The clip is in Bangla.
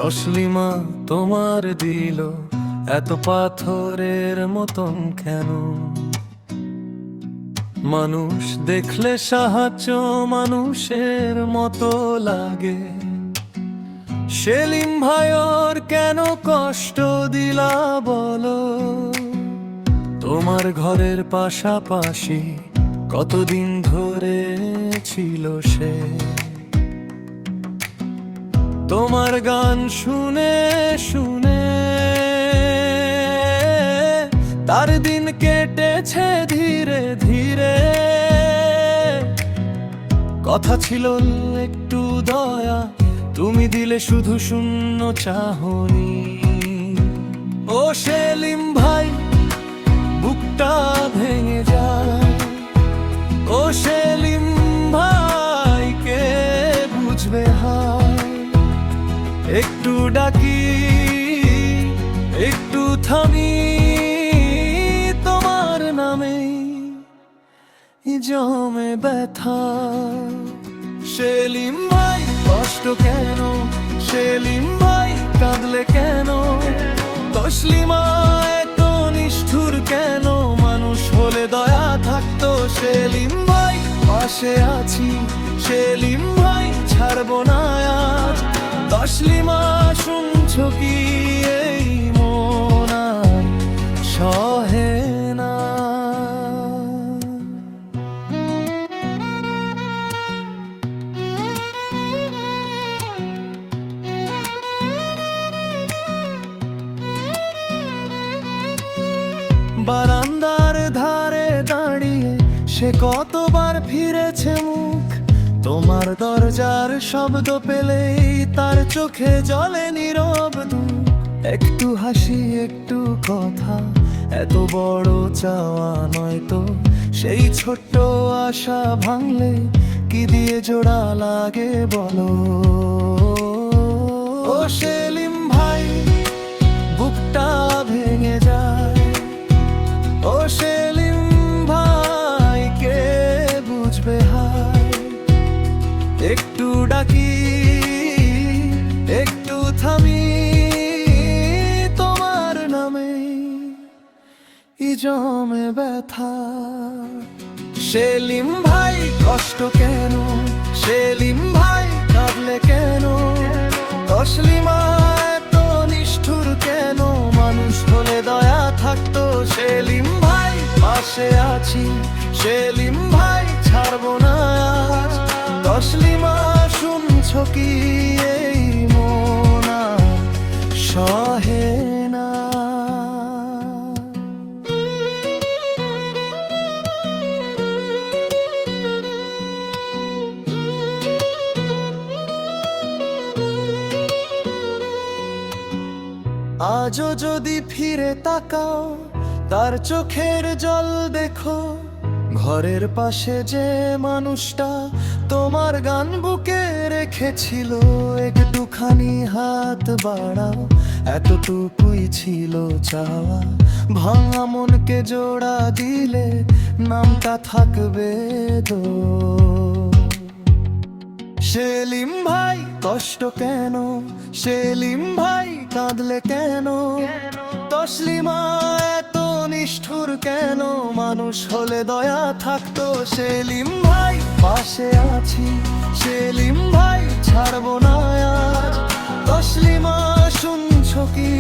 তসলিমা তোমার দিল এত পাথরের মতন কেন? মানুষ দেখলে সাহায্য মানুষের মতো লাগে। সেলিম ভাইয়ের কেন কষ্ট দিলা বলো? তোমার ঘরের পাশাপাশি কতদিন ধরে ছিল সে। তোমার গান শুনে শুনে তার দিন কেটেছে ধীরে ধীরে। কথা ছিল একটু দয়া, তুমি দিলে শুধু শূন্য চাহনি। ও সেলিম ভাই, বুকটা ভেঙে যায়। ও সেলিম ভাই, কে বুঝবে হায়? একটু ডাকি, একটু থামি, তোমার নামে জমে ব্যথা। সেলিম ভাই কষ্ট কেন? সেলিম ভাই কাঁদলে কেন? তসলিমা এত নিষ্ঠুর কেন? মানুষ হলে দয়া থাকতো। সেলিম ভাই পাশে আছি, সেলিম ভাই ছাড়বো না আজ। তসলিমা শুনছো কি? এই মন আর সহে না। বারান্দার ধারে দাঁড়িয়ে সে কতবার ফিরেছে মুখ। তোমার দরজার শব্দ পেলেই তার চোখে জ্বলে নীরব দুঃখ। একটু হাসি, একটু কথা, এত বড় চাওয়া নয় তো। সেই ছোট্ট আশা ভাঙলে কি দিয়ে জোড়া লাগে বলো? ও সেলিম ভাই, বুকটা ভেঙে যায়। ও সেলিম ভাই, কে বুঝবে হায়? একটু ডাকি, একটু থামি, তোমার নামে জমে ব্যথা। সেলিম ভাই কষ্ট কেন? সেলিম ভাই কাঁদলে কেন? তসলিমা এত নিষ্ঠুর কেন? মানুষ হলে দয়া থাকতো। সেলিম ভাই পাশে আছি, সেলিম ভাই ছাড়বো না আজ। তসলিমা শুনছো কি? এই মন আর সহে না। আজও যদি ফিরে তাকাও, তার চোখের জল দেখো। ঘরের পাশে যে মানুষটা তোমার গান বুকে রেখেছিল, একটুখানি হাত বাড়াও, এতটুকুই ছিল চাওয়া। ভাঙা মনকে জোড়া দিলে নামটা থাকবে তো। সেলিম ভাই কষ্ট কেন? সেলিম ভাই কাঁদলে কেন? তসলিমা এত নিষ্ঠুর কেন? মানুষ হলে দয়া থাকতো। সেলিম ভাই পাশে আছি, সেলিম ভাই ছাড়বো না আজ। তসলিমা শুনছো কি?